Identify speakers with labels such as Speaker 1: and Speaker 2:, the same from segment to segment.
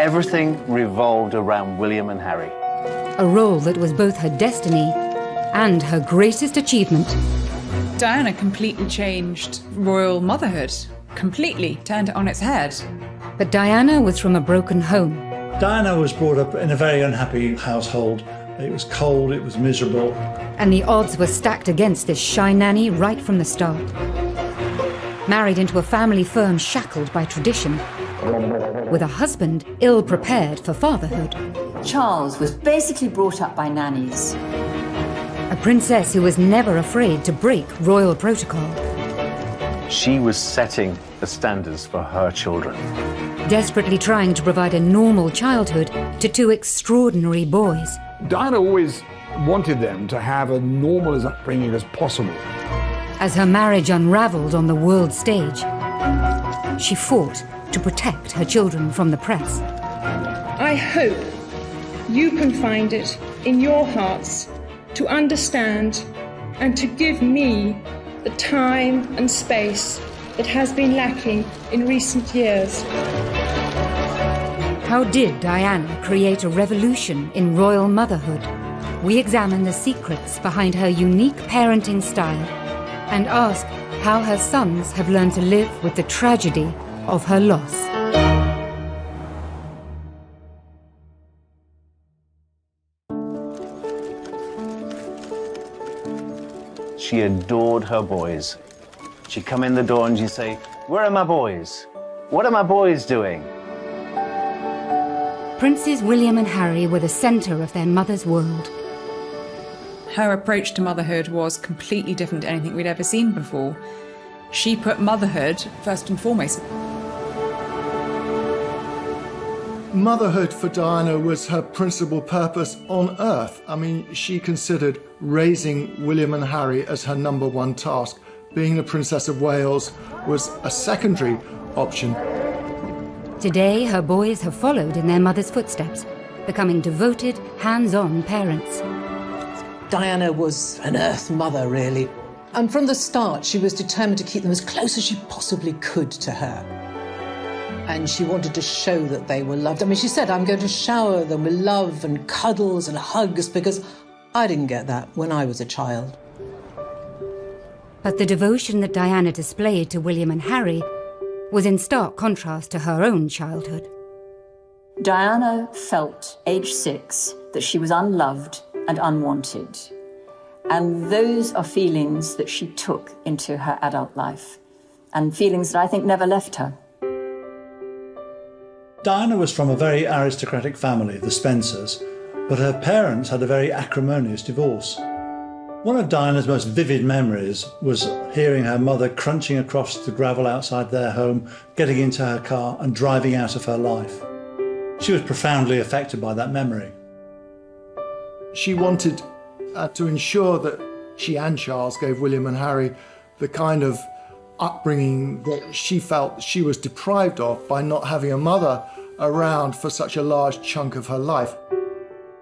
Speaker 1: Everything revolved around William and Harry.
Speaker 2: A role that was both her destiny and her greatest achievement.
Speaker 3: Diana completely changed royal motherhood. Completely turned it on its head.
Speaker 2: But Diana was from a broken home.
Speaker 4: Diana was brought up in a very unhappy household. It was cold, it was miserable.
Speaker 2: And the odds were stacked against this shy nanny right from the start. Married into a family firm shackled by tradition, with a husband ill-prepared for fatherhood.
Speaker 5: Charles was basically brought up by nannies.
Speaker 2: A princess who was never afraid to break royal protocol.
Speaker 1: She was setting the standards for her children.
Speaker 2: Desperately trying to provide a normal childhood to two extraordinary boys.
Speaker 6: Diana always wanted them to have a normal as upbringing as possible.
Speaker 2: As her marriage unraveled on the world stage, she fought to protect her children from the press.
Speaker 7: I hope you can find it in your hearts to understand and to give me the time and space that has been lacking in recent years.
Speaker 2: How did Diana create a revolution in royal motherhood? We examine the secrets behind her unique parenting style and ask how her sons have learned to live with the tragedy of her loss.
Speaker 1: She adored her boys. She'd come in the door and she'd say, "Where are my boys? What are my boys doing?"
Speaker 2: Princes William and Harry were the centre of their mother's world.
Speaker 3: Her approach to motherhood was completely different to anything we'd ever seen before. She put motherhood first and foremost.
Speaker 8: Motherhood for Diana was her principal purpose on earth. I mean, she considered raising William and Harry as her number one task. Being the Princess of Wales was a secondary option.
Speaker 2: Today, her boys have followed in their mother's footsteps, becoming devoted, hands-on parents.
Speaker 9: Diana was an earth mother, really. And from the start, she was determined to keep them as close as she possibly could to her. And she wanted to show that they were loved. I mean, she said, "I'm going to shower them with love and cuddles and hugs," because I didn't get that when I was a child.
Speaker 2: But the devotion that Diana displayed to William and Harry was in stark contrast to her own childhood.
Speaker 5: Diana felt, age 6, that she was unloved and unwanted. And those are feelings that she took into her adult life, and feelings that I think never left her.
Speaker 4: Diana was from a very aristocratic family, the Spencers, but her parents had a very acrimonious divorce. One of Diana's most vivid memories was hearing her mother crunching across the gravel outside their home, getting into her car and driving out of her life. She was profoundly affected by that memory.
Speaker 8: She wanted to ensure that she and Charles gave William and Harry the kind of upbringing that she felt she was deprived of by not having a mother around for such a large chunk of her life.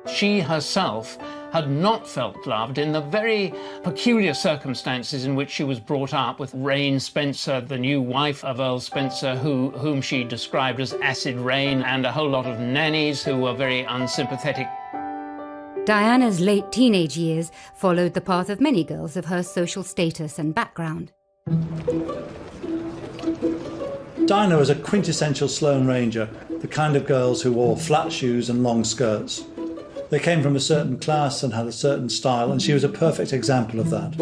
Speaker 10: She herself had not felt loved in the very peculiar circumstances in which she was brought up, with Rain Spencer, the new wife of Earl Spencer, whom she described as acid rain, and a whole lot of nannies who were very unsympathetic.
Speaker 2: Diana's late teenage years followed the path of many girls of her social status and background.
Speaker 4: Diana was a quintessential Sloane Ranger, the kind of girls who wore flat shoes and long skirts. They came from a certain class and had a certain style, and she was a perfect example of that.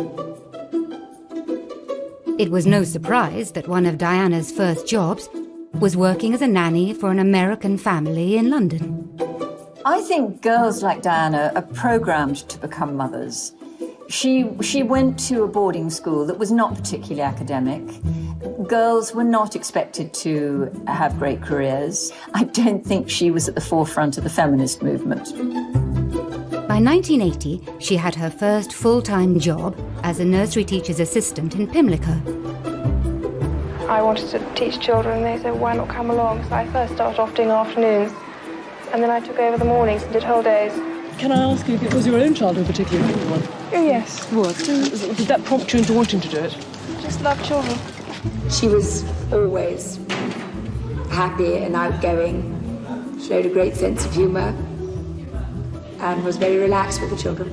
Speaker 2: It was no surprise that one of Diana's first jobs was working as a nanny for an American family in London.
Speaker 5: I think girls like Diana are programmed to become mothers. She went to a boarding school that was not particularly academic. Girls were not expected to have great careers. I don't think she was at the forefront of the feminist movement.
Speaker 2: By 1980, she had her first full-time job as a nursery teacher's assistant in Pimlico.
Speaker 7: I wanted to teach children, and they said, "Why not come along?" So I first started off doing afternoons, and then I took over the mornings and did whole days.
Speaker 11: Can I ask you if it was your own child in particular?
Speaker 7: Oh, yes.
Speaker 11: What? Did that prompt you into wanting to do it?
Speaker 7: I just love children.
Speaker 12: She was always happy and outgoing. showed a great sense of humour, and was very relaxed with the children.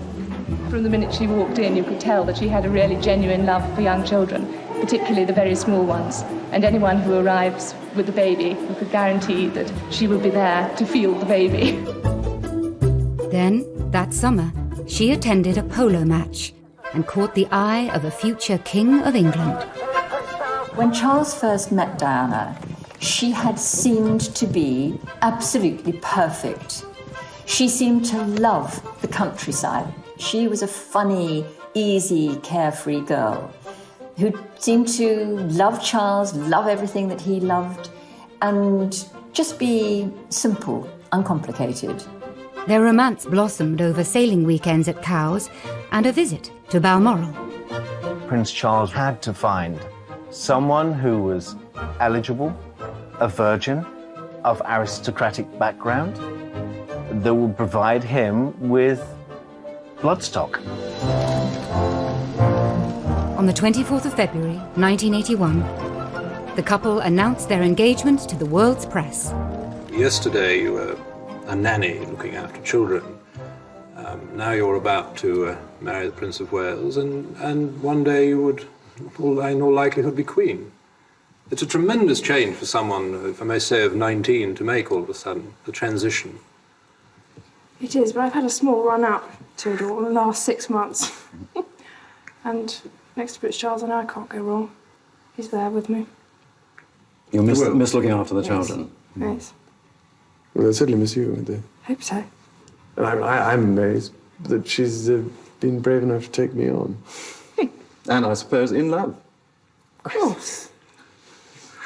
Speaker 7: From the minute she walked in, you could tell that she had a really genuine love for young children, particularly the very small ones. And anyone who arrives with a baby, you could guarantee that she will be there to feel the baby.
Speaker 2: Then, that summer, she attended a polo match and caught the eye of a future King of England.
Speaker 5: When Charles first met Diana, she had seemed to be absolutely perfect. She seemed to love the countryside. She was a funny, easy, carefree girl who seemed to love Charles, love everything that he loved, and just be simple, uncomplicated.
Speaker 2: Their romance blossomed over sailing weekends at Cowes and a visit to Balmoral.
Speaker 1: Prince Charles had to find someone who was eligible, a virgin, of aristocratic background, that would provide him with bloodstock.
Speaker 2: On the 24th of February, 1981, the couple announced their engagement to the world's press.
Speaker 13: Yesterday you were a nanny looking after children. Now you're about to marry the Prince of Wales, and one day you would, in all likelihood, be Queen. It's a tremendous change for someone, if I may say, of 19 to make all of a sudden, the transition.
Speaker 7: It is, but I've had a small run out to it all in the last 6 months. And next to Prince Charles, I can't go wrong. He's there with me.
Speaker 14: You'll miss looking after the children?
Speaker 7: Yes.
Speaker 15: Well, they'll certainly miss you, won't they?
Speaker 7: Hope so.
Speaker 15: I'm amazed that she's been brave enough to take me on.
Speaker 14: And I suppose in love.
Speaker 7: Of course.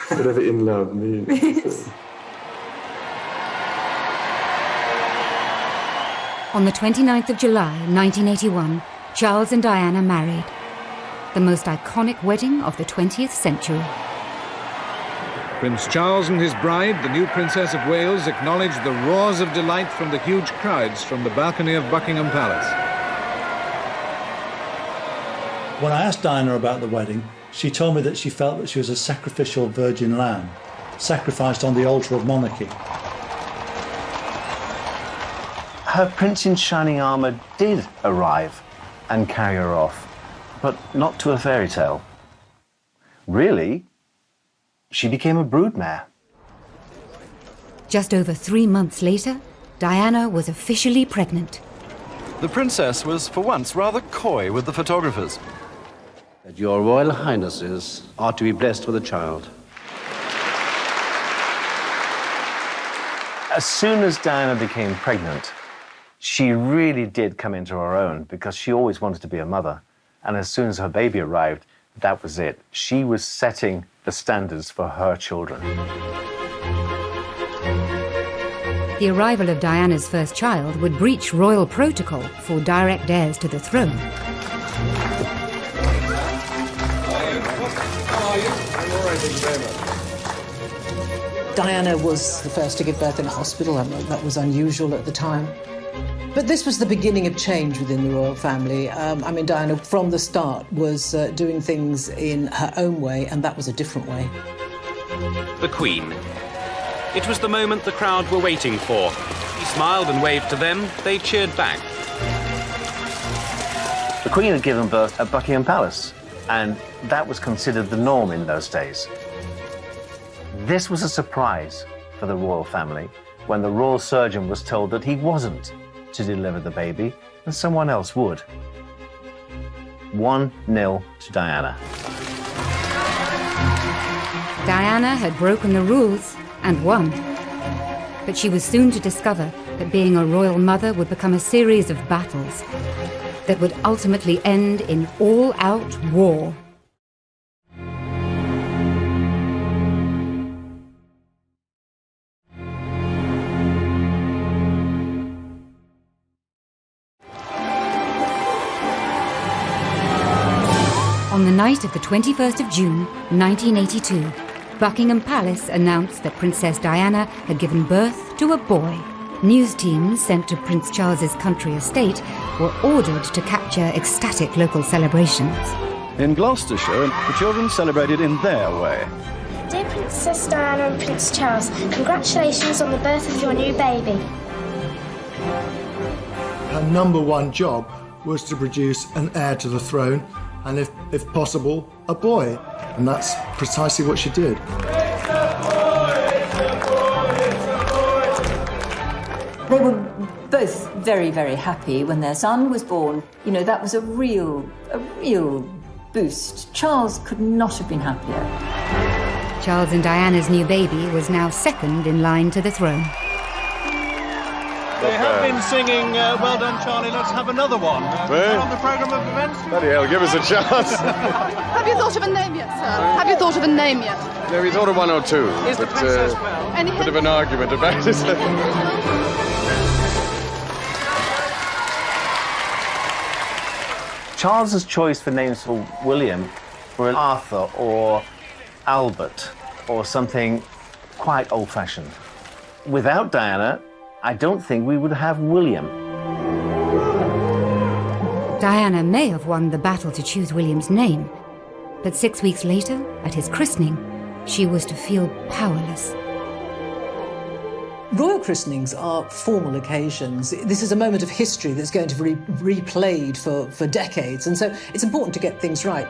Speaker 15: Whatever in love means.
Speaker 2: On the 29th of July, 1981, Charles and Diana married. The most iconic wedding of the 20th century.
Speaker 16: Prince Charles and his bride, the new Princess of Wales, acknowledged the roars of delight from the huge crowds from the balcony of Buckingham Palace.
Speaker 4: When I asked Diana about the wedding, she told me that she felt that she was a sacrificial virgin lamb, sacrificed on the altar of monarchy.
Speaker 1: Her prince in shining armour did arrive and carry her off, but not to a fairy tale. Really, she became a broodmare.
Speaker 2: Just over 3 months later, Diana was officially pregnant.
Speaker 17: The princess was, for once, rather coy with the photographers.
Speaker 18: Your Royal Highnesses are to be blessed with a child.
Speaker 1: As soon as Diana became pregnant, she really did come into her own, because she always wanted to be a mother. And as soon as her baby arrived, that was it. She was setting the standards for her children.
Speaker 2: The arrival of Diana's first child would breach royal protocol for direct heirs to the throne.
Speaker 9: Diana was the first to give birth in a hospital. That was unusual at the time. But this was the beginning of change within the royal family. Diana, from the start, was doing things in her own way, and that was a different way.
Speaker 19: The Queen. It was the moment the crowd were waiting for. He smiled and waved to them. They cheered back.
Speaker 1: The Queen had given birth at Buckingham Palace, and that was considered the norm in those days. This was a surprise for the royal family when the royal surgeon was told that he wasn't to deliver the baby, and someone else would. 1-0 to Diana.
Speaker 2: Diana had broken the rules and won. But she was soon to discover that being a royal mother would become a series of battles that would ultimately end in all-out war. On the night of the 21st of June, 1982, Buckingham Palace announced that Princess Diana had given birth to a boy. News teams sent to Prince Charles's country estate were ordered to capture ecstatic local celebrations.
Speaker 17: In Gloucestershire, the children celebrated in their way.
Speaker 20: Dear Prince Princess Diana and Prince Charles. Congratulations on the birth of your new baby.
Speaker 8: Her number one job was to produce an heir to the throne, and if possible, a boy. And that's precisely what she did.
Speaker 5: They were both very, very happy when their son was born. You know, that was a real boost. Charles could not have been happier.
Speaker 2: Charles and Diana's new baby was now second in line to the throne.
Speaker 17: They have been singing Well Done, Charlie, let's have another one. On the programme of events.
Speaker 15: Bloody hell, give us a chance.
Speaker 21: Have you thought of a name yet, sir? Have you thought of a name yet?
Speaker 15: No, we thought of one or two.
Speaker 17: Is the princess well?
Speaker 21: Any
Speaker 15: bit of an argument about it.
Speaker 1: Charles's choice for names for William were Arthur or Albert or something quite old-fashioned. Without Diana, I don't think we would have William.
Speaker 2: Diana may have won the battle to choose William's name, but 6 weeks later, at his christening, she was to feel powerless.
Speaker 9: Royal christenings are formal occasions. This is a moment of history that's going to be replayed for decades, and so it's important to get things right.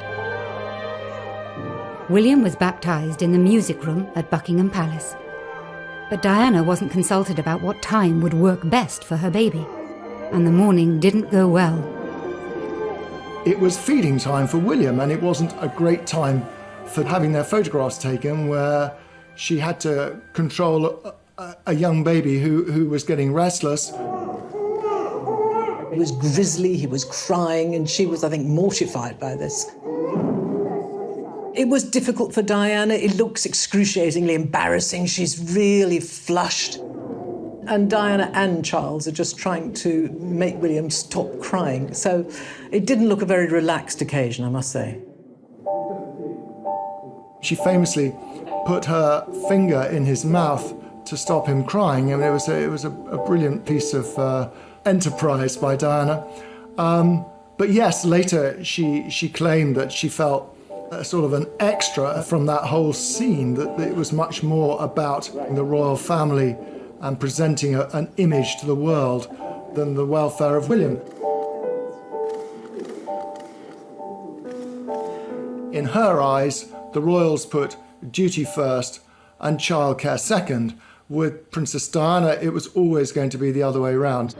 Speaker 2: William was baptised in the music room at Buckingham Palace. But Diana wasn't consulted about what time would work best for her baby, and the morning didn't go well.
Speaker 8: It was feeding time for William, and it wasn't a great time for having their photographs taken, where she had to control a young baby who was getting restless.
Speaker 9: He was grisly, he was crying, and she was, I think, mortified by this. It was difficult for Diana. It looks excruciatingly embarrassing. She's really flushed. And Diana and Charles are just trying to make William stop crying. So it didn't look a very relaxed occasion, I must say.
Speaker 8: She famously put her finger in his mouth to stop him crying. I mean, it was a brilliant piece of enterprise by Diana. But yes, later she claimed that she felt sort of an extra from that whole scene, that it was much more about the royal family and presenting an image to the world than the welfare of William. In her eyes, the royals put duty first and childcare second. With Princess Diana, it was always going to be the other way around.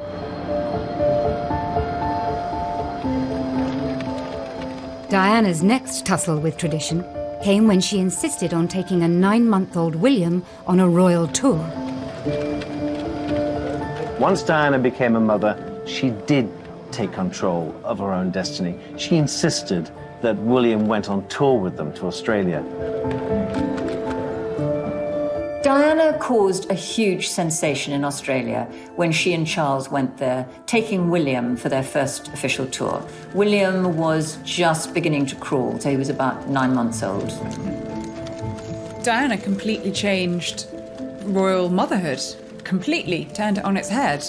Speaker 2: Diana's next tussle with tradition came when she insisted on taking a 9-month-old William on a royal tour.
Speaker 1: Once Diana became a mother, she did take control of her own destiny. She insisted that William went on tour with them to Australia.
Speaker 5: Diana caused a huge sensation in Australia when she and Charles went there, taking William for their first official tour. William was just beginning to crawl, so he was about 9 months old.
Speaker 3: Diana completely changed royal motherhood, completely turned it on its head.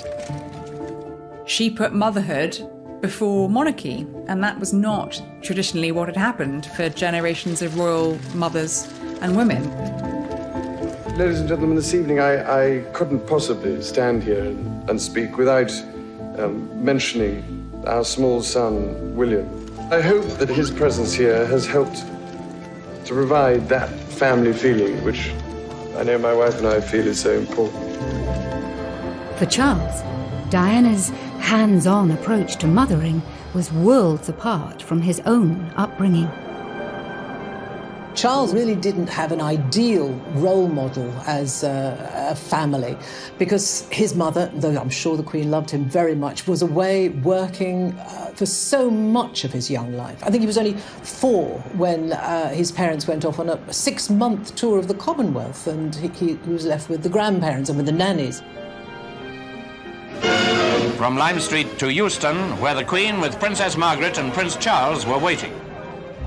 Speaker 3: She put motherhood before monarchy, and that was not traditionally what had happened for generations of royal mothers and women.
Speaker 15: Ladies and gentlemen, this evening I couldn't possibly stand here and speak without mentioning our small son, William. I hope that his presence here has helped to provide that family feeling, which I know my wife and I feel is so important.
Speaker 2: For Charles, Diana's hands-on approach to mothering was worlds apart from his own upbringing.
Speaker 9: Charles really didn't have an ideal role model as a family, because his mother, though I'm sure the Queen loved him very much, was away working for so much of his young life. I think he was only 4 when his parents went off on a 6-month tour of the Commonwealth, and he was left with the grandparents and with the nannies.
Speaker 22: From Lime Street to Euston, where the Queen with Princess Margaret and Prince Charles were waiting.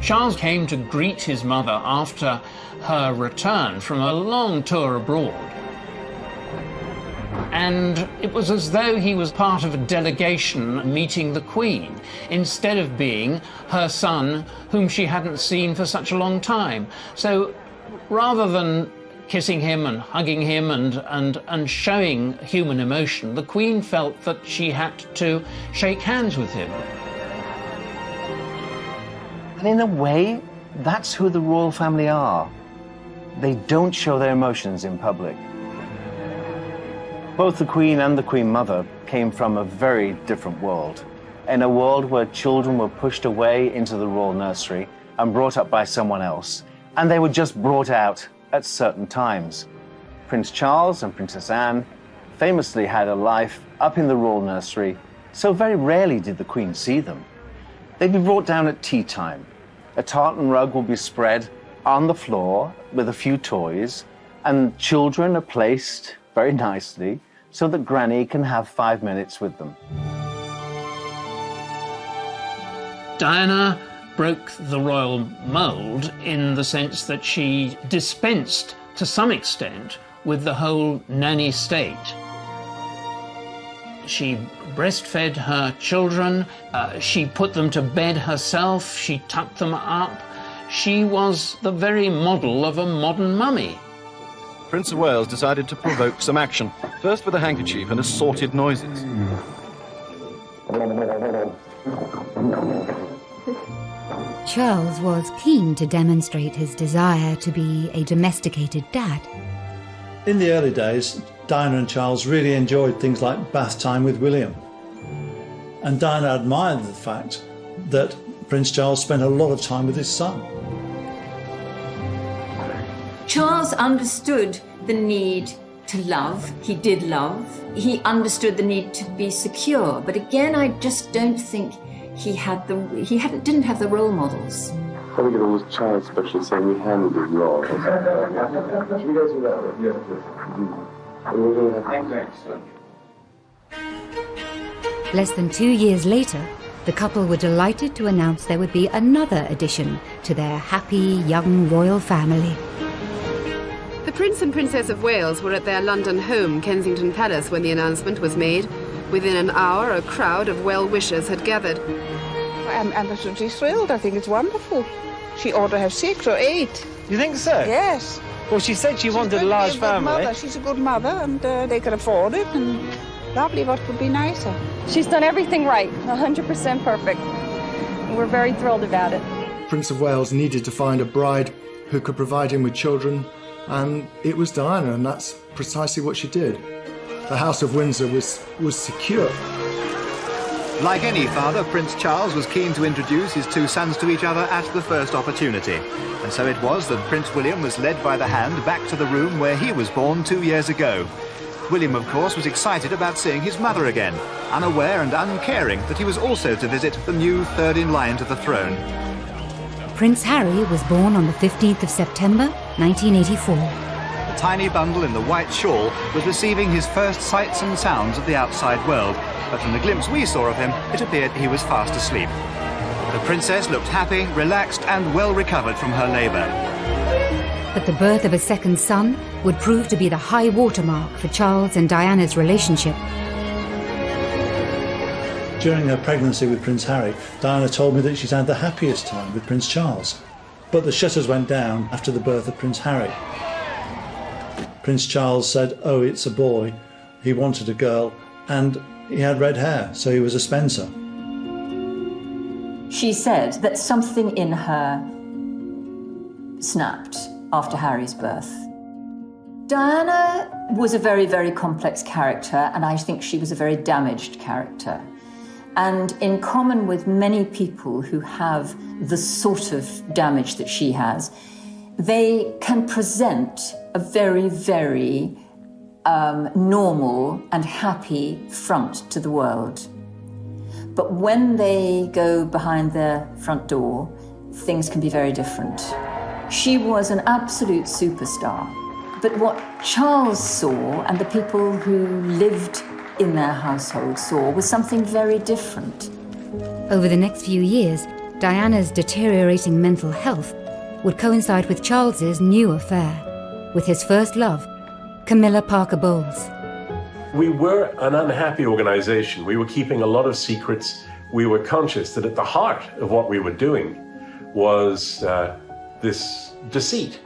Speaker 10: Charles came to greet his mother after her return from a long tour abroad. And it was as though he was part of a delegation meeting the Queen, instead of being her son, whom she hadn't seen for such a long time. So rather than kissing him and hugging him and showing human emotion, the Queen felt that she had to shake hands with him.
Speaker 1: And in a way, that's who the royal family are. They don't show their emotions in public. Both the Queen and the Queen Mother came from a very different world. In a world where children were pushed away into the royal nursery and brought up by someone else, and they were just brought out at certain times. Prince Charles and Princess Anne famously had a life up in the royal nursery, so very rarely did the Queen see them. They'd be brought down at tea time. A tartan rug will be spread on the floor with a few toys, and children are placed very nicely so that Granny can have 5 minutes with them.
Speaker 10: Diana broke the royal mould in the sense that she dispensed, to some extent, with the whole nanny state. She breastfed her children, she put them to bed herself, she tucked them up. She was the very model of a modern mummy.
Speaker 6: Prince of Wales decided to provoke some action, first with a handkerchief and assorted noises.
Speaker 2: Charles was keen to demonstrate his desire to be a domesticated dad.
Speaker 4: In the early days, Diana and Charles really enjoyed things like bath time with William. And Diana admired the fact that Prince Charles spent a lot of time with his son.
Speaker 5: Charles understood the need to love. He did love. He understood the need to be secure. But again, I just don't think he didn't have the role models.
Speaker 11: I think it was Charles especially saying we handled it well. Should we go through that?
Speaker 2: Less than 2 years later, the couple were delighted to announce there would be another addition to their happy young royal family.
Speaker 23: The Prince and Princess of Wales were at their London home, Kensington Palace, when the announcement was made. Within an hour, a crowd of well-wishers had gathered.
Speaker 24: I'm absolutely thrilled. I think it's wonderful. She ought to have 6 or 8.
Speaker 17: You think so?
Speaker 24: Yes.
Speaker 17: Well, she said she wanted a large family.
Speaker 24: She's a good mother, and they can afford it. And lovely, what could be nicer?
Speaker 25: She's done everything right, 100% perfect. We're very thrilled about it.
Speaker 8: Prince of Wales needed to find a bride who could provide him with children, and it was Diana, and that's precisely what she did. The House of Windsor was secure.
Speaker 26: Like any father, Prince Charles was keen to introduce his two sons to each other at the first opportunity. And so it was that Prince William was led by the hand back to the room where he was born 2 years ago. William, of course, was excited about seeing his mother again, unaware and uncaring that he was also to visit the new third in line to the throne.
Speaker 2: Prince Harry was born on the 15th of September, 1984.
Speaker 26: The tiny bundle in the white shawl was receiving his first sights and sounds of the outside world, but from the glimpse we saw of him, it appeared he was fast asleep. The princess looked happy, relaxed, and well recovered from her labour.
Speaker 2: But the birth of a second son would prove to be the high watermark for Charles and Diana's relationship.
Speaker 4: During her pregnancy with Prince Harry, Diana told me that she'd had the happiest time with Prince Charles. But the shutters went down after the birth of Prince Harry. Prince Charles said, "Oh, it's a boy." He wanted a girl, and he had red hair, so he was a Spencer.
Speaker 5: She said that something in her snapped after Harry's birth. Diana was a very, very complex character, and I think she was a very damaged character. And in common with many people who have the sort of damage that she has, they can present a very, very normal and happy front to the world. But when they go behind their front door, things can be very different. She was an absolute superstar. But what Charles saw and the people who lived in their household saw was something very different.
Speaker 2: Over the next few years, Diana's deteriorating mental health would coincide with Charles's new affair, with his first love, Camilla Parker Bowles.
Speaker 27: We were an unhappy organization. We were keeping a lot of secrets. We were conscious that at the heart of what we were doing was this deceit.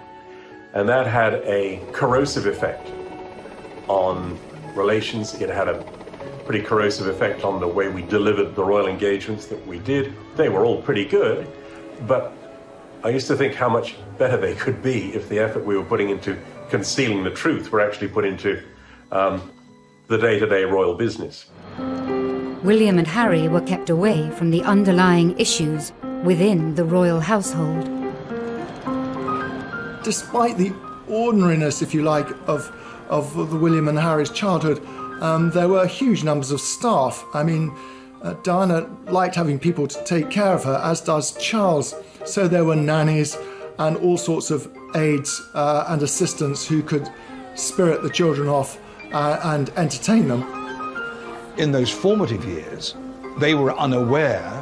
Speaker 27: And that had a corrosive effect on relations. It had a pretty corrosive effect on the way we delivered the royal engagements that we did. They were all pretty good, but I used to think how much better they could be if the effort we were putting into concealing the truth were actually put into the day-to-day royal business.
Speaker 2: William and Harry were kept away from the underlying issues within the royal household.
Speaker 8: Despite the ordinariness, if you like, of the William and Harry's childhood, there were huge numbers of staff. I mean, Diana liked having people to take care of her, as does Charles. So there were nannies and all sorts of aides and assistants who could spirit the children off and entertain them.
Speaker 7: In those formative years, they were unaware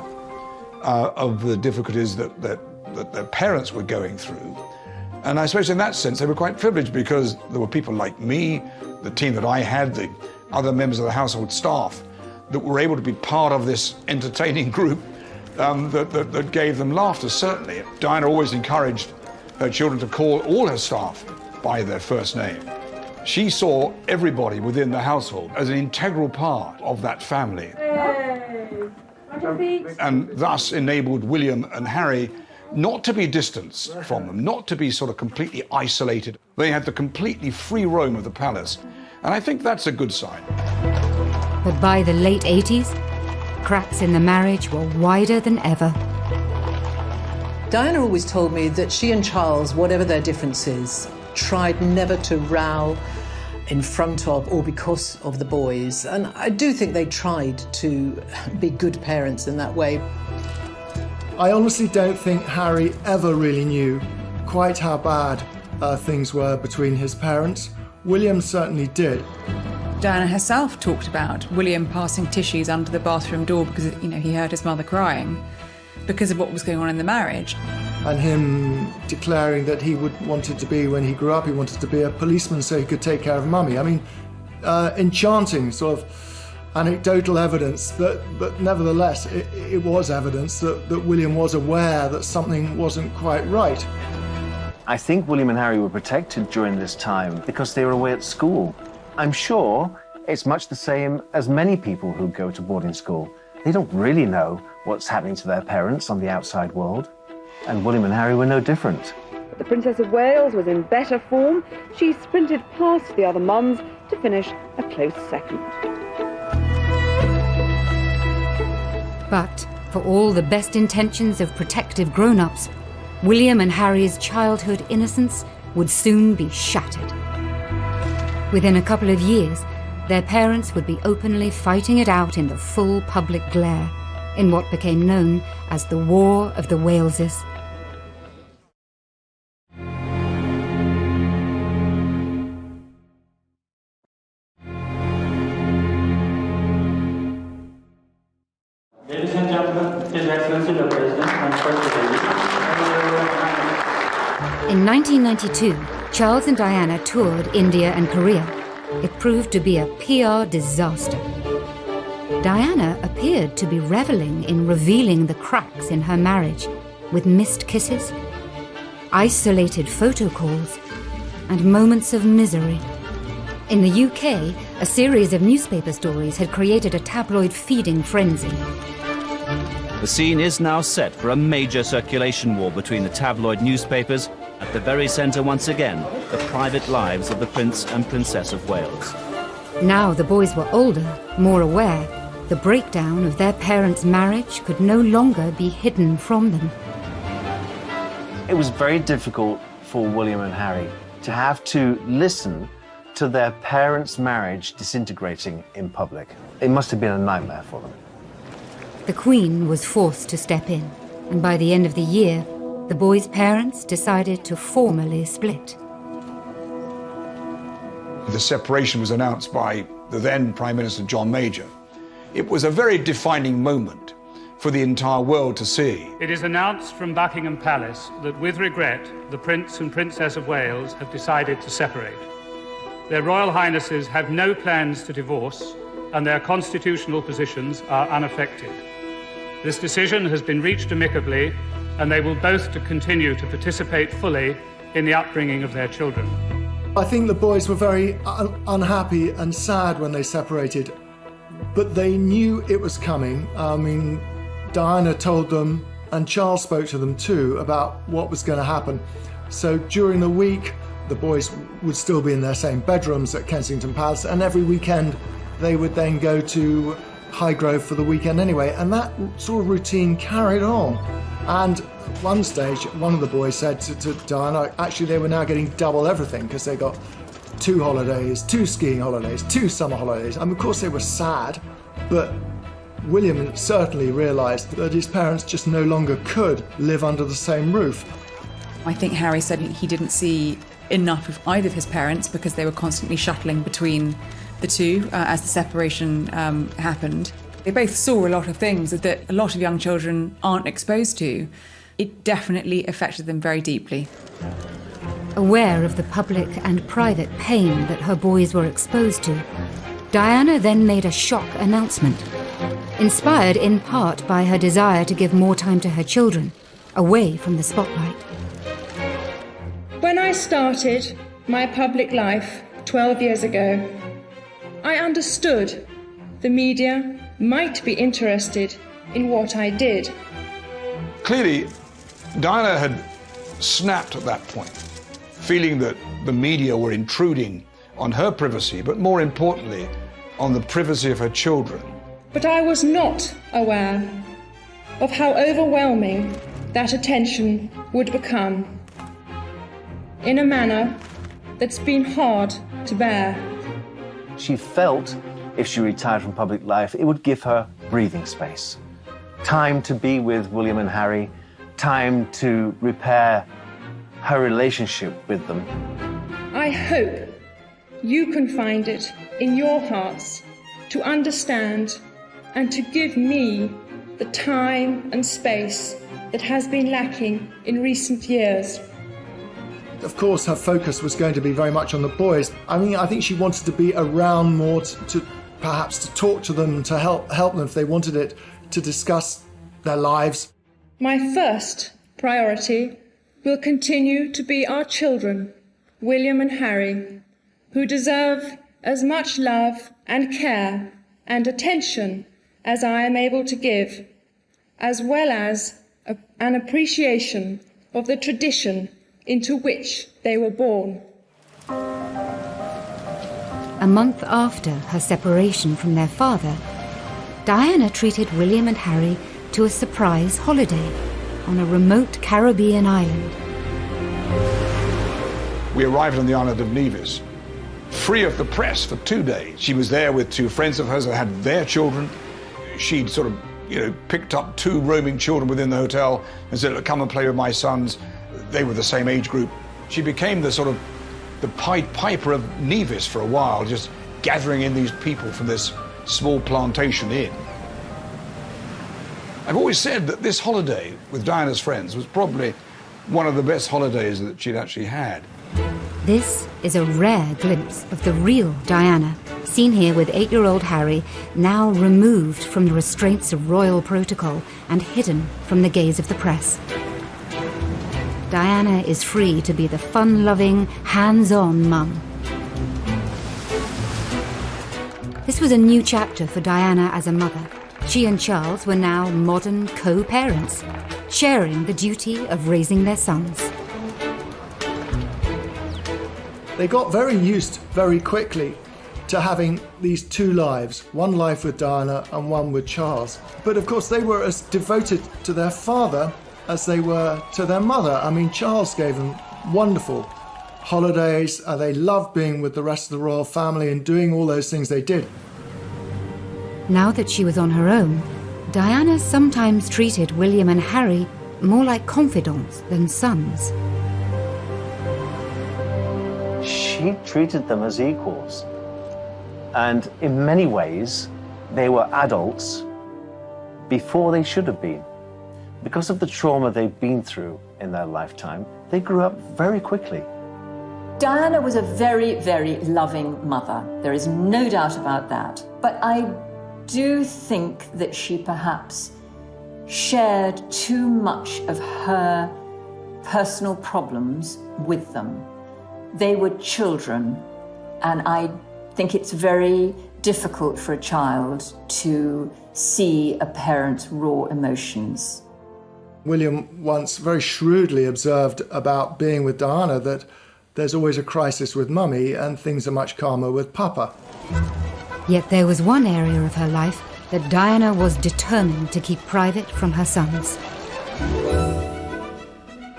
Speaker 7: of the difficulties that their parents were going through. And I suppose in that sense, they were quite privileged because there were people like me, the team that I had, the other members of the household staff, that were able to be part of this entertaining group that gave them laughter, certainly. Diana always encouraged her children to call all her staff by their first name. She saw everybody within the household as an integral part of that family. And thus enabled William and Harry not to be distanced from them, not to be sort of completely isolated. They had the completely free roam of the palace. And I think that's a good sign.
Speaker 2: But by the late 80s, cracks in the marriage were wider than ever.
Speaker 9: Diana always told me that she and Charles, whatever their differences, tried never to row in front of or because of the boys. And I do think they tried to be good parents in that way.
Speaker 8: I honestly don't think Harry ever really knew quite how bad things were between his parents. William certainly did.
Speaker 3: Diana herself talked about William passing tissues under the bathroom door because, he heard his mother crying because of what was going on in the marriage.
Speaker 8: And him declaring that he wanted to be, when he grew up, he wanted to be a policeman so he could take care of Mummy. I mean, enchanting sort of anecdotal evidence, but nevertheless, it was evidence that William was aware that something wasn't quite right.
Speaker 1: I think William and Harry were protected during this time because they were away at school. I'm sure it's much the same as many people who go to boarding school. They don't really know what's happening to their parents on the outside world. And William and Harry were no different.
Speaker 12: But the Princess of Wales was in better form. She sprinted past the other mums to finish a close second.
Speaker 2: But for all the best intentions of protective grown-ups, William and Harry's childhood innocence would soon be shattered. Within a couple of years, their parents would be openly fighting it out in the full public glare, in what became known as the War of the Waleses.
Speaker 13: Ladies and gentlemen, His Excellency the President and First Lady.
Speaker 2: In 1992, Charles and Diana toured India and Korea. It proved to be a PR disaster. Diana appeared to be reveling in revealing the cracks in her marriage, with missed kisses, isolated photo calls, and moments of misery. In the UK, a series of newspaper stories had created a tabloid feeding frenzy.
Speaker 14: The scene is now set for a major circulation war between the tabloid newspapers. At the very centre, once again, the private lives of the Prince and Princess of Wales.
Speaker 2: Now the boys were older, more aware. The breakdown of their parents' marriage could no longer be hidden from them.
Speaker 1: It was very difficult for William and Harry to have to listen to their parents' marriage disintegrating in public. It must have been a nightmare for them.
Speaker 2: The Queen was forced to step in, and by the end of the year, the boys' parents decided to formally split.
Speaker 7: The separation was announced by the then Prime Minister John Major. It was a very defining moment for the entire world to see.
Speaker 16: It is announced from Buckingham Palace that, with regret, the Prince and Princess of Wales have decided to separate. Their Royal Highnesses have no plans to divorce, and their constitutional positions are unaffected. This decision has been reached amicably, and they will both continue to participate fully in the upbringing of their children.
Speaker 8: I think the boys were very unhappy and sad when they separated, but they knew it was coming. I mean, Diana told them, and Charles spoke to them too, about what was going to happen. So during the week, the boys would still be in their same bedrooms at Kensington Palace, and every weekend they would then go to Highgrove for the weekend anyway, and that sort of routine carried on. And at one stage, one of the boys said to Diana, actually they were now getting double everything because they got 2 holidays, 2 skiing holidays, 2 summer holidays. And of course they were sad, but William certainly realised that his parents just no longer could live under the same roof.
Speaker 3: I think Harry said he didn't see enough of either of his parents because they were constantly shuttling between the two as the separation happened. They both saw a lot of things that a lot of young children aren't exposed to. It definitely affected them very deeply.
Speaker 2: Aware of the public and private pain that her boys were exposed to, Diana then made a shock announcement, inspired in part by her desire to give more time to her children, away from the spotlight.
Speaker 10: When I started my public life 12 years ago, I understood the media might be interested in what I did.
Speaker 7: Clearly, Diana had snapped at that point, feeling that the media were intruding on her privacy, but more importantly, on the privacy of her children.
Speaker 10: But I was not aware of how overwhelming that attention would become, in a manner that's been hard to bear.
Speaker 1: She felt if she retired from public life, it would give her breathing space. Time to be with William and Harry, time to repair her relationship with them.
Speaker 10: I hope you can find it in your hearts to understand and to give me the time and space that has been lacking in recent years.
Speaker 8: Of course, her focus was going to be very much on the boys. I mean, I think she wanted to be around more to perhaps to talk to them, to help them if they wanted it, to discuss their lives.
Speaker 10: My first priority will continue to be our children, William and Harry, who deserve as much love and care and attention as I am able to give, as well as an appreciation of the tradition into which they were born.
Speaker 2: A month after her separation from their father, Diana treated William and Harry to a surprise holiday on a remote Caribbean island.
Speaker 7: We arrived on the island of Nevis, free of the press for 2 days. She was there with 2 friends of hers that had their children. She'd sort of, picked up 2 roaming children within the hotel and said, "Look, come and play with my sons." They were the same age group. She became the Pied Piper of Nevis for a while, just gathering in these people from this small plantation inn. I've always said that this holiday with Diana's friends was probably one of the best holidays that she'd actually had.
Speaker 2: This is a rare glimpse of the real Diana, seen here with 8-year-old Harry, now removed from the restraints of royal protocol and hidden from the gaze of the press. Diana is free to be the fun-loving, hands-on mum. This was a new chapter for Diana as a mother. She and Charles were now modern co-parents, sharing the duty of raising their sons.
Speaker 8: They got very used very quickly to having these 2 lives, one life with Diana and one with Charles. But of course they were as devoted to their father as they were to their mother. I mean, Charles gave them wonderful holidays. They loved being with the rest of the royal family and doing all those things they did.
Speaker 2: Now that she was on her own, Diana sometimes treated William and Harry more like confidants than sons.
Speaker 1: She treated them as equals. And in many ways, they were adults before they should have been. Because of the trauma they've been through in their lifetime, they grew up very quickly.
Speaker 5: Diana was a very, very loving mother. There is no doubt about that. But I do think that she perhaps shared too much of her personal problems with them. They were children, and I think it's very difficult for a child to see a parent's raw emotions.
Speaker 8: William once very shrewdly observed about being with Diana that there's always a crisis with Mummy and things are much calmer with Papa.
Speaker 2: Yet there was one area of her life that Diana was determined to keep private from her sons.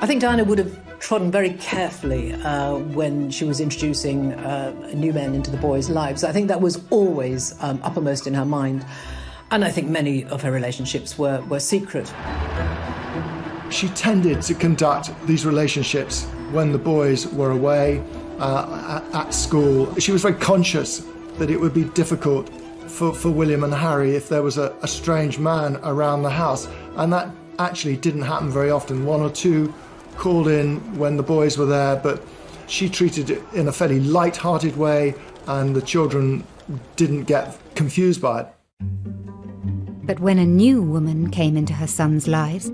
Speaker 9: I think Diana would have trodden very carefully when she was introducing new men into the boys' lives. I think that was always uppermost in her mind. And I think many of her relationships were secret.
Speaker 8: She tended to conduct these relationships when the boys were away at school. She was very conscious that it would be difficult for William and Harry if there was a strange man around the house. And that actually didn't happen very often. One or two called in when the boys were there, but she treated it in a fairly light-hearted way, and the children didn't get confused by it.
Speaker 2: But when a new woman came into her sons' lives,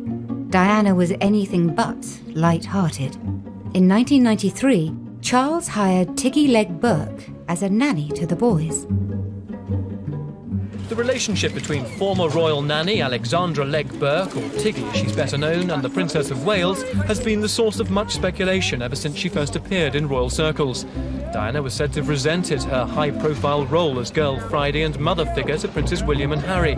Speaker 2: Diana was anything but light-hearted. In 1993, Charles hired Tiggy Legg Burke as a nanny to the boys.
Speaker 6: The relationship between former royal nanny Alexandra Legg Burke, or Tiggy as she's better known, and the Princess of Wales has been the source of much speculation ever since she first appeared in royal circles. Diana was said to have resented her high-profile role as Girl Friday and mother figure to Princes William and Harry.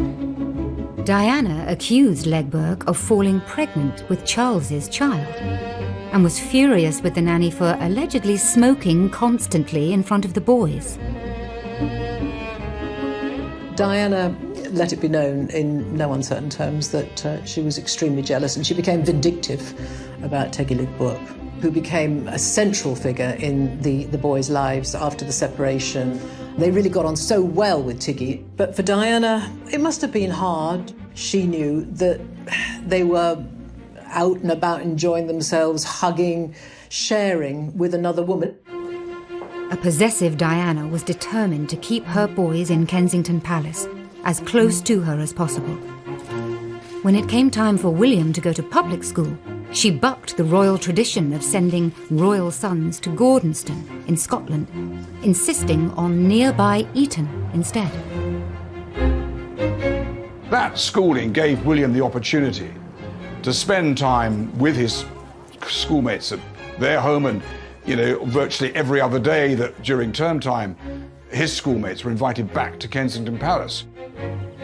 Speaker 2: Diana accused Legg Burke of falling pregnant with Charles's child and was furious with the nanny for allegedly smoking constantly in front of the boys.
Speaker 9: Diana let it be known in no uncertain terms that she was extremely jealous, and she became vindictive about Tiggy Legg Burke, who became a central figure in the boys' lives after the separation. They really got on so well with Tiggy. But for Diana, it must have been hard. She knew that they were out and about enjoying themselves, hugging, sharing with another woman.
Speaker 2: A possessive Diana was determined to keep her boys in Kensington Palace, as close to her as possible. When it came time for William to go to public school, she bucked the royal tradition of sending royal sons to Gordonston in Scotland, insisting on nearby Eton instead.
Speaker 7: That schooling gave William the opportunity to spend time with his schoolmates at their home, and virtually every other day that during term time, his schoolmates were invited back to Kensington Palace.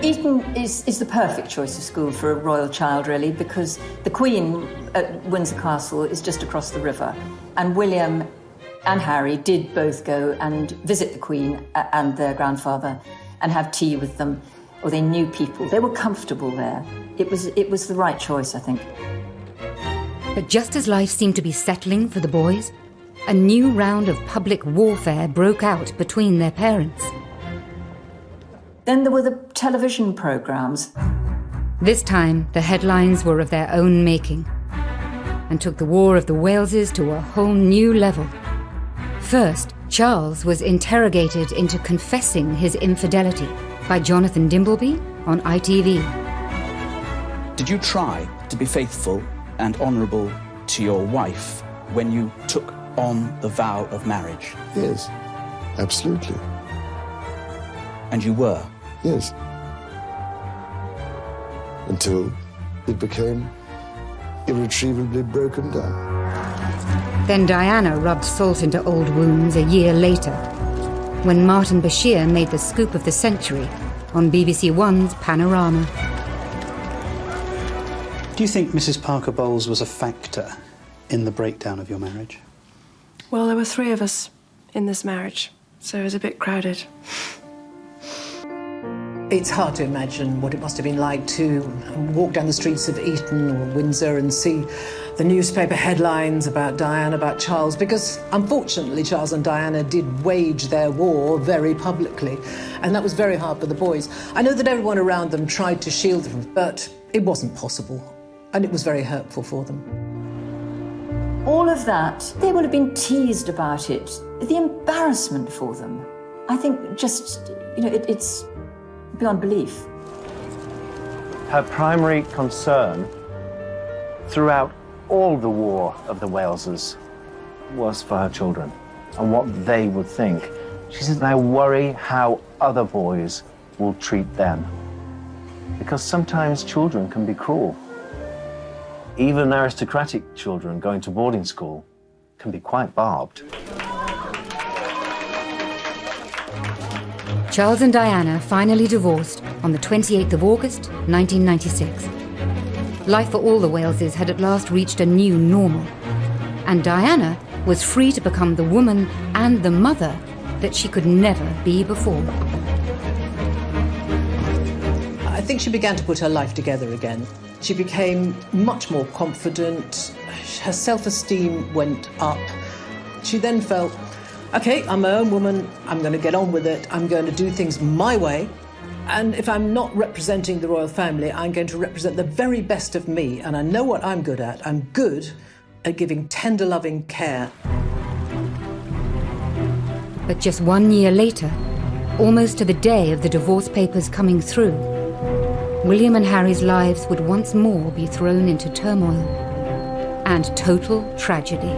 Speaker 5: Eton is the perfect choice of school for a royal child, really, because the Queen at Windsor Castle is just across the river, and William and Harry did both go and visit the Queen and their grandfather and have tea with them, or they knew people. They were comfortable there. It was the right choice, I think.
Speaker 2: But just as life seemed to be settling for the boys, a new round of public warfare broke out between their parents.
Speaker 5: Then there were the television programmes.
Speaker 2: This time, the headlines were of their own making and took the War of the Waleses to a whole new level. First, Charles was interrogated into confessing his infidelity by Jonathan Dimbleby on ITV.
Speaker 15: Did you try to be faithful and honourable to your wife when you took on the vow of marriage?
Speaker 18: Yes, absolutely.
Speaker 15: And you were?
Speaker 18: Yes. Until it became irretrievably broken down.
Speaker 2: Then Diana rubbed salt into old wounds a year later, when Martin Bashir made the scoop of the century on BBC One's Panorama.
Speaker 19: Do you think Mrs. Parker Bowles was a factor in the breakdown of your marriage?
Speaker 20: Well, there were 3 of us in this marriage, so it was a bit crowded.
Speaker 9: It's hard to imagine what it must have been like to walk down the streets of Eton or Windsor and see the newspaper headlines about Diana, about Charles, because unfortunately Charles and Diana did wage their war very publicly, and that was very hard for the boys. I know that everyone around them tried to shield them, but it wasn't possible, and it was very hurtful for them.
Speaker 5: All of that, they would have been teased about it. The embarrassment for them, I think just, it's beyond belief.
Speaker 1: Her primary concern throughout all the war of the Walesers was for her children and what they would think. She says, I worry how other boys will treat them. Because sometimes children can be cruel. Even aristocratic children going to boarding school can be quite barbed.
Speaker 2: Charles and Diana finally divorced on the 28th of August, 1996. Life for all the Waleses had at last reached a new normal, and Diana was free to become the woman and the mother that she could never be before.
Speaker 9: I think she began to put her life together again. She became much more confident. Her self-esteem went up. She then felt, OK, I'm my own woman. I'm going to get on with it. I'm going to do things my way. And if I'm not representing the royal family, I'm going to represent the very best of me. And I know what I'm good at. I'm good at giving tender, loving care.
Speaker 2: But just 1 year later, almost to the day of the divorce papers coming through, William and Harry's lives would once more be thrown into turmoil and total tragedy.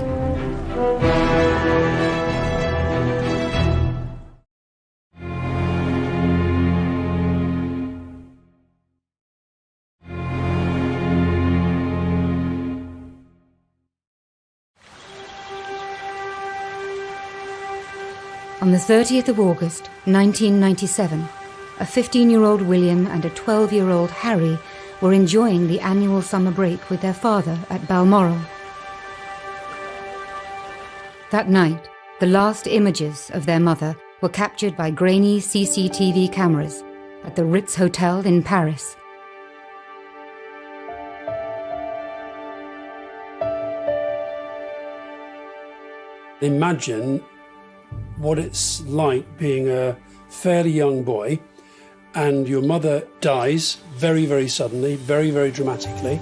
Speaker 2: On the 30th of August, 1997, a 15-year-old William and a 12-year-old Harry were enjoying the annual summer break with their father at Balmoral. That night, the last images of their mother were captured by grainy CCTV cameras at the Ritz Hotel in Paris.
Speaker 11: Imagine what it's like being a fairly young boy and your mother dies very, very suddenly, very, very dramatically.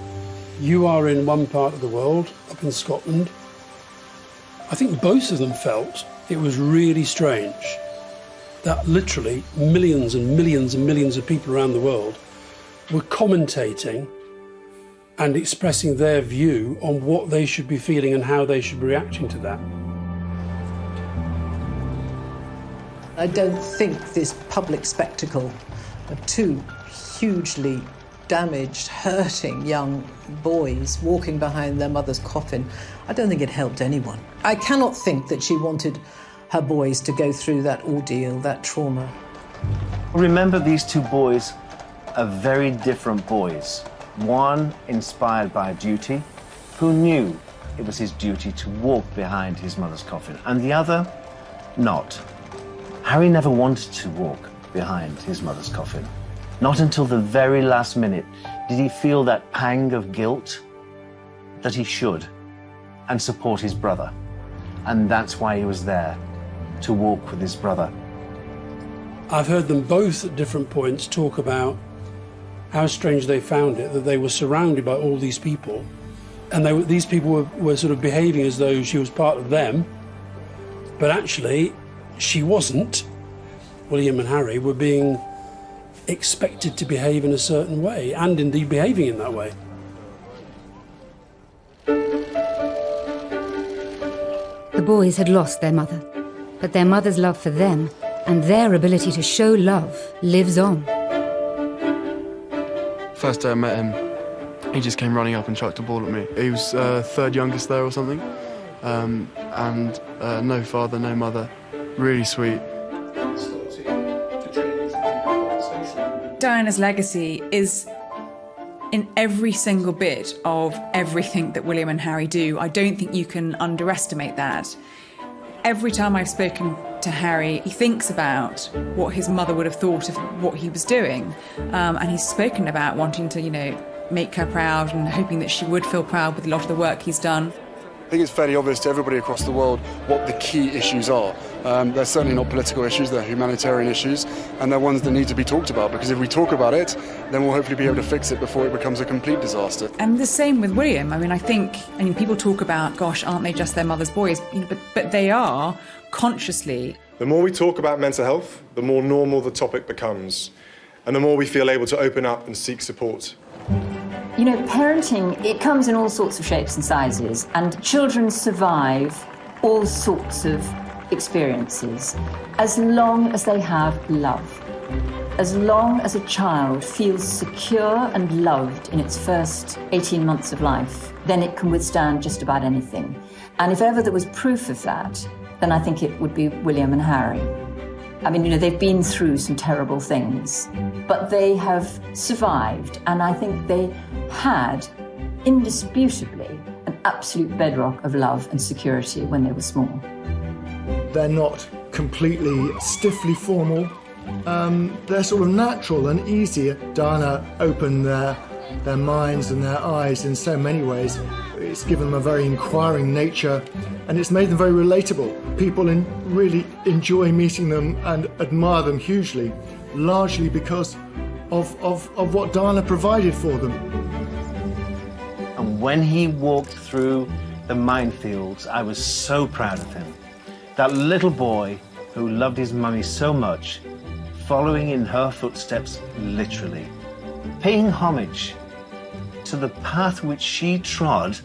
Speaker 11: You are in one part of the world, up in Scotland. I think both of them felt it was really strange that literally millions and millions and millions of people around the world were commentating and expressing their view on what they should be feeling and how they should be reacting to that.
Speaker 9: I don't think this public spectacle of two hugely damaged, hurting young boys walking behind their mother's coffin, I don't think it helped anyone. I cannot think that she wanted her boys to go through that ordeal, that trauma.
Speaker 1: Remember, these two boys are very different boys. One inspired by duty, who knew it was his duty to walk behind his mother's coffin, and the other, not. Harry never wanted to walk behind his mother's coffin. Not until the very last minute did he feel that pang of guilt that he should and support his brother. And that's why he was there, to walk with his brother.
Speaker 11: I've heard them both at different points talk about how strange they found it, that they were surrounded by all these people, and these people were sort of behaving as though she was part of them, but actually she wasn't. William and Harry were being expected to behave in a certain way, and indeed behaving in that way.
Speaker 2: The boys had lost their mother, but their mother's love for them and their ability to show love lives on.
Speaker 17: First day I met him, he just came running up and chucked a ball at me. He was third youngest there or something, and no father, no mother. Really sweet.
Speaker 3: Diana's legacy is in every single bit of everything that William and Harry do. I don't think you can underestimate that. Every time I've spoken to Harry, he thinks about what his mother would have thought of what he was doing. And he's spoken about wanting to, make her proud and hoping that she would feel proud with a lot of the work he's done.
Speaker 21: I think it's fairly obvious to everybody across the world what the key issues are. They're certainly not political issues, they're humanitarian issues, and they're ones that need to be talked about, because if we talk about it, then we'll hopefully be able to fix it before it becomes a complete disaster.
Speaker 3: And the same with William. I think people talk about, gosh, aren't they just their mother's boys? But they are, consciously.
Speaker 22: The more we talk about mental health, the more normal the topic becomes, and the more we feel able to open up and seek support.
Speaker 5: You know, parenting, it comes in all sorts of shapes and sizes, and children survive all sorts of experiences as long as they have love. As long as a child feels secure and loved in its first 18 months of life, then it can withstand just about anything. And if ever there was proof of that, then I think it would be William and Harry. I mean, you know, they've been through some terrible things, but they have survived, and I think they had, indisputably, an absolute bedrock of love and security when they were small.
Speaker 8: They're not completely stiffly formal. They're sort of natural and easy. Diana opened their minds and their eyes in so many ways. It's given them a very inquiring nature, and it's made them very relatable. People really enjoy meeting them and admire them hugely, largely because of what Diana provided for them.
Speaker 1: And when he walked through the minefields, I was so proud of him. That little boy who loved his mummy so much, following in her footsteps, literally, paying homage to the path which she trod.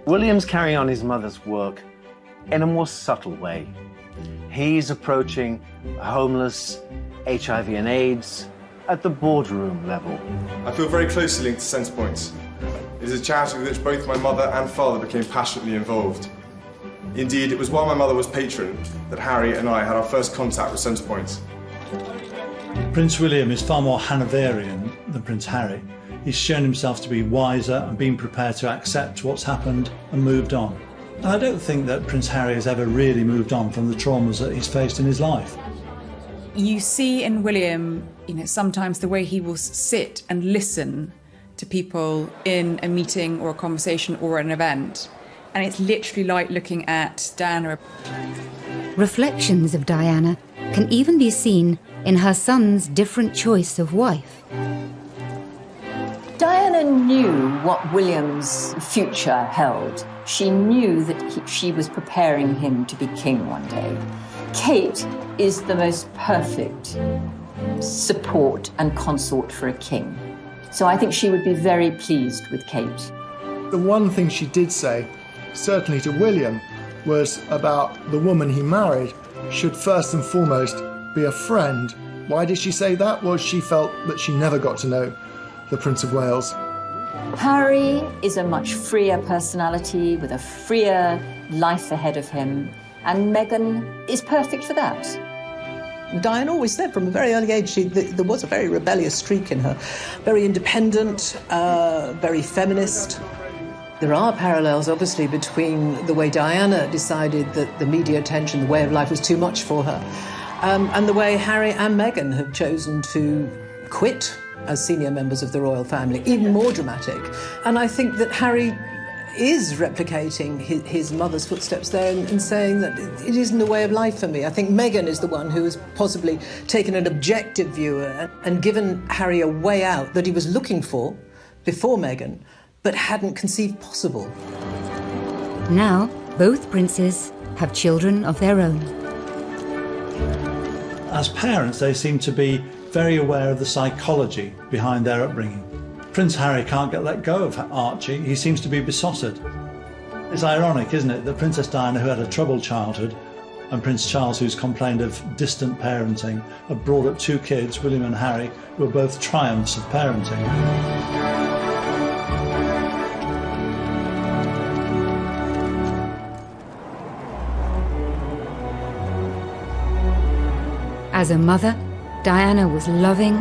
Speaker 1: William's carrying on his mother's work in a more subtle way. He's approaching homeless, HIV and AIDS at the boardroom level.
Speaker 22: I feel very closely linked to Centrepoint. It is a charity with which both my mother and father became passionately involved. Indeed, it was while my mother was patron that Harry and I had our first contact with Centrepoint.
Speaker 4: Prince William is far more Hanoverian than Prince Harry. He's shown himself to be wiser and been prepared to accept what's happened and moved on. And I don't think that Prince Harry has ever really moved on from the traumas that he's faced in his life.
Speaker 3: You see in William, you know, sometimes the way he will sit and listen to people in a meeting or a conversation or an event. And it's literally like looking at Diana.
Speaker 2: Reflections of Diana can even be seen in her son's different choice of wife.
Speaker 5: Diana knew what William's future held. She knew that she was preparing him to be king one day. Kate is the most perfect support and consort for a king. So I think she would be very pleased with Kate.
Speaker 8: The one thing she did say, certainly to William, was about the woman he married should first and foremost be a friend. Why did she say that? Well, she felt that she never got to know the Prince of Wales.
Speaker 5: Harry is a much freer personality with a freer life ahead of him, and Meghan is perfect for that.
Speaker 9: Diana always said from a very early age there was a very rebellious streak in her. Very independent, very feminist. There are parallels, obviously, between the way Diana decided that the media attention, the way of life was too much for her, and the way Harry and Meghan have chosen to quit as senior members of the royal family, even more dramatic. And I think that Harry is replicating his mother's footsteps there and saying that it isn't the way of life for me. I think Meghan is the one who has possibly taken an objective view and given Harry a way out that he was looking for before Meghan, but hadn't conceived possible.
Speaker 2: Now, both princes have children of their own.
Speaker 4: As parents, they seem to be very aware of the psychology behind their upbringing. Prince Harry can't get let go of Archie. He seems to be besotted. It's ironic, isn't it, that Princess Diana, who had a troubled childhood, and Prince Charles, who's complained of distant parenting, have brought up two kids, William and Harry, who are both triumphs of parenting.
Speaker 2: As a mother, Diana was loving,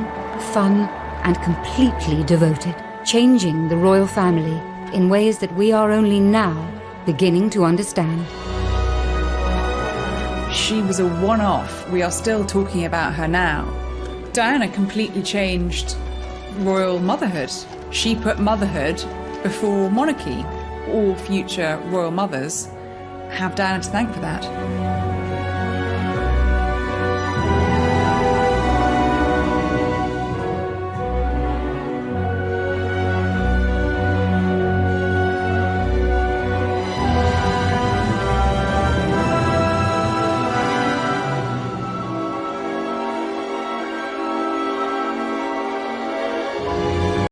Speaker 2: fun, and completely devoted, changing the royal family in ways that we are only now beginning to understand.
Speaker 3: She was a one-off. We are still talking about her now. Diana completely changed royal motherhood. She put motherhood before monarchy. All future royal mothers have Diana to thank for that.